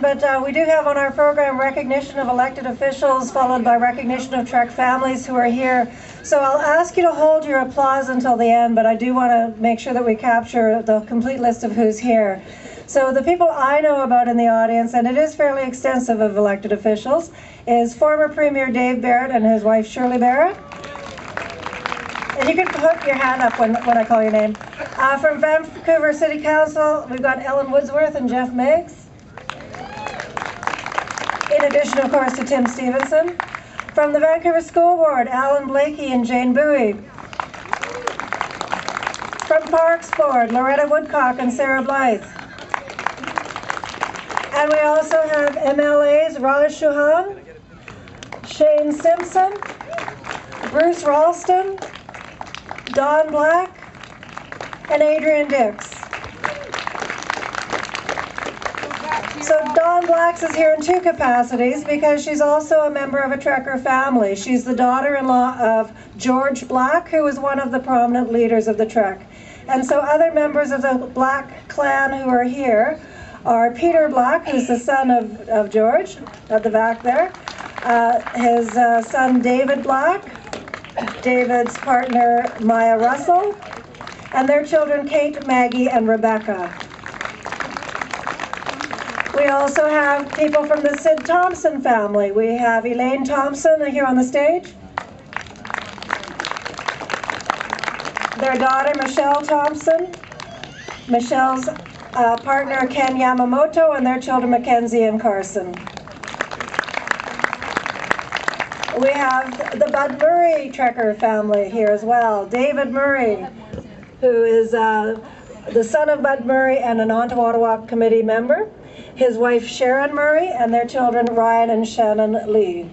but we do have on our program recognition of elected officials, followed by recognition of Trek families who are here. So I'll ask you to hold your applause until the end, but I do want to make sure that we capture the complete list of who's here. So the people I know about in the audience, and it is fairly extensive of elected officials, is former Premier Dave Barrett and his wife Shirley Barrett. And you can put your hand up when I call your name. From Vancouver City Council, we've got Ellen Woodsworth and Jeff Meigs. In addition, of course, to Tim Stevenson. From the Vancouver School Board, Alan Blakey and Jane Bowie. From Parks Board, Loretta Woodcock and Sarah Blythe. And we also have MLAs Raj Chauhan, Shane Simpson, Bruce Ralston, Don Black, and Adrian Dix. So Dawn Blacks is here in two capacities because she's also a member of a Trekker family. She's the daughter-in-law of George Black, who was one of the prominent leaders of the Trek. And so other members of the Black clan who are here are Peter Black, who's the son of George, at the back there, his son David Black, David's partner Maya Russell, and their children Kate, Maggie, and Rebecca. We also have people from the Sid Thompson family. We have Elaine Thompson here on the stage. Their daughter Michelle Thompson, Michelle's partner Ken Yamamoto, and their children Mackenzie and Carson. We have the Bud Murray Trekker family here as well. David Murray, who is the son of Bud Murray and an Ottawa committee member. His wife Sharon Murray and their children Ryan and Shannon Lee.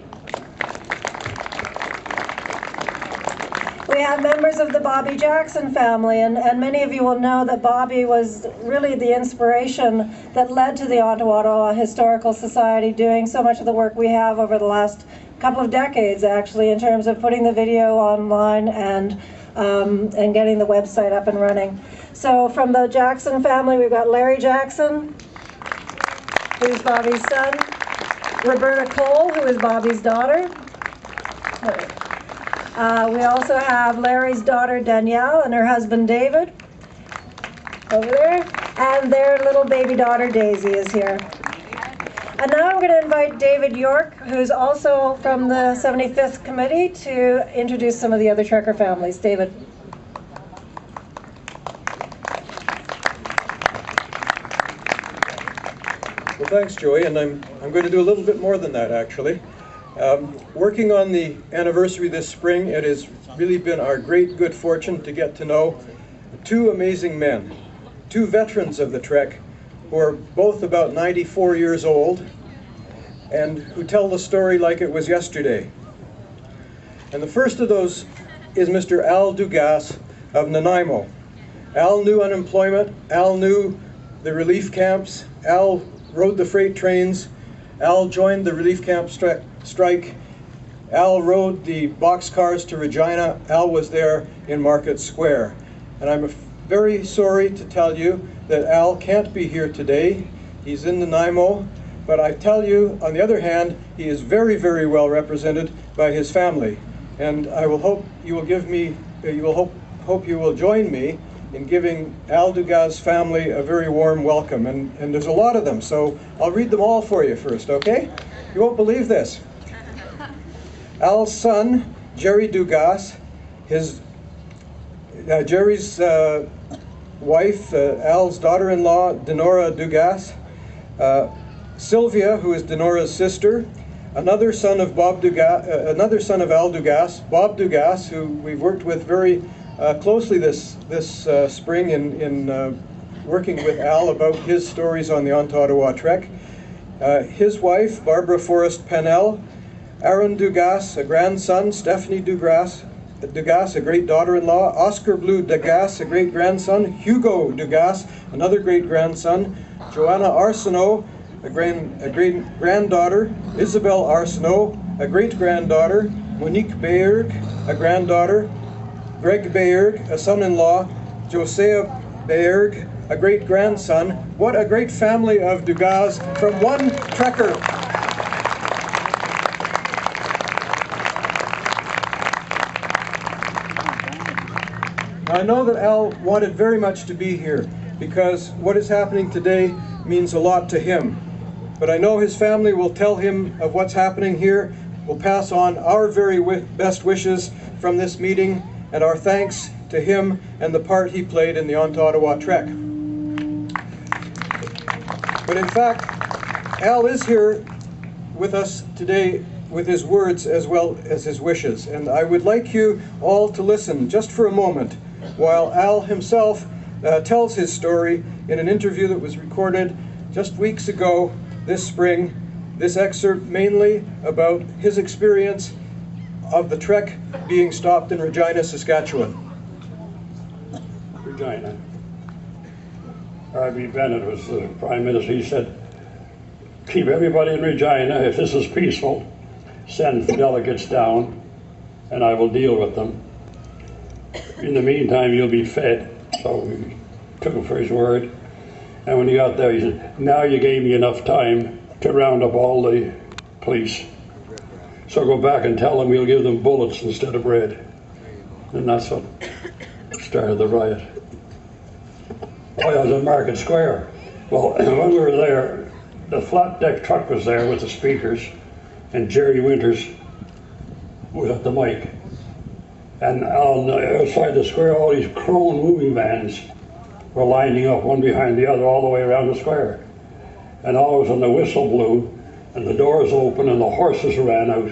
We have members of the Bobby Jackson family, and many of you will know that Bobby was really the inspiration that led to the Ottawa Historical Society doing so much of the work we have over the last couple of decades, actually, in terms of putting the video online and getting the website up and running. So from the Jackson family, we've got Larry Jackson, who's Bobby's son, Roberta Cole, who is Bobby's daughter. We also have Larry's daughter Danielle and her husband David over there, and their little baby daughter Daisy is here. And now I'm going to invite David York, who's also from the 75th Committee, to introduce some of the other Trekker families. David. Well, thanks, Joey, and I'm going to do a little bit more than that, actually. Working on the anniversary this spring, it has really been our great good fortune to get to know two amazing men, two veterans of the Trek, who are both about 94 years old, and who tell the story like it was yesterday. And the first of those is Mr. Al Dugas of Nanaimo. Al knew unemployment, Al knew the relief camps, Al rode the freight trains, Al joined the relief camp strike, Al rode the boxcars to Regina, Al was there in Market Square. And I'm very sorry to tell you that Al can't be here today. He's in Nanaimo, but I tell you, on the other hand, he is very, very well represented by his family. And I will hope you will give me, hope you will join me in giving Al Dugas' family a very warm welcome. And there's a lot of them, so I'll read them all for you first, okay? You won't believe this. Al's son, Jerry Dugas, Jerry's wife, Al's daughter-in-law, Denora Dugas, Sylvia, who is Denora's sister, another son of Al Dugas, Bob Dugas, who we've worked with very closely this spring in working with Al about his stories on the Ottawa Trek. His wife, Barbara Forrest Pennell, Aaron Dugas, a grandson, Stephanie Dugas, a great daughter-in-law, Oscar Blue Dugas, a great-grandson, Hugo Dugas, another great-grandson, Joanna Arsenault, a great-granddaughter, Isabel Arsenault, a great-granddaughter, Monique Bayerg, a granddaughter, Greg Bayerg, a son-in-law, Josiah Bayerg, a great grandson. What a great family of Dugas from one trekker. I know that Al wanted very much to be here because what is happening today means a lot to him. But I know his family will tell him of what's happening here. We'll pass on our very best wishes from this meeting and our thanks to him and the part he played in the Ottawa Trek. But in fact, Al is here with us today with his words as well as his wishes. And I would like you all to listen just for a moment while Al himself tells his story in an interview that was recorded just weeks ago this spring. This excerpt mainly about his experience of the Trek being stopped in Regina, Saskatchewan. Regina. R.B. Bennett was the Prime Minister. He said, keep everybody in Regina. If this is peaceful, send delegates down and I will deal with them. In the meantime, you'll be fed. So we took him for his word. And when he got there, he said, now you gave me enough time to round up all the police. So go back and tell them we'll give them bullets instead of bread. And that's what started the riot. Oh, I was in Market Square. Well, when we were there, the flat deck truck was there with the speakers, and Jerry Winters was at the mic. And on the outside the square, all these Crone moving vans were lining up one behind the other all the way around the square. And all of a sudden the whistle blew, and the doors opened, and the horses ran out.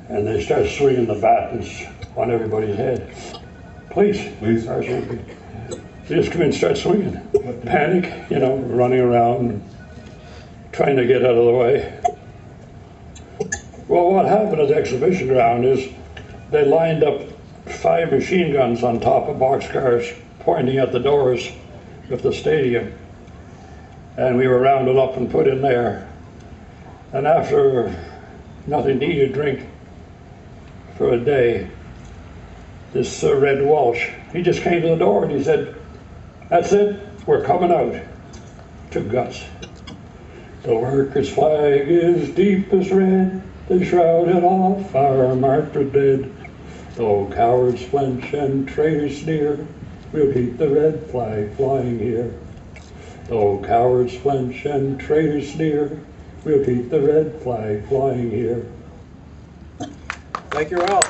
And they started swinging the batons on everybody's head. Police. They just come in and start swinging. Panic, you know, running around, trying to get out of the way. Well, what happened at the exhibition ground is they lined up 5 machine guns on top of boxcars pointing at the doors of the stadium. And we were rounded up and put in there. And after nothing to eat or drink for a day, this Red Walsh, he just came to the door and he said, that's it, we're coming out. To guts. The workers' flag is deepest red, they shrouded off our martyred dead. Though cowards flinch and traitors sneer, we'll keep the red flag flying here. Though cowards flinch and traitors sneer, we'll keep the red flag flying here. Thank you, Al.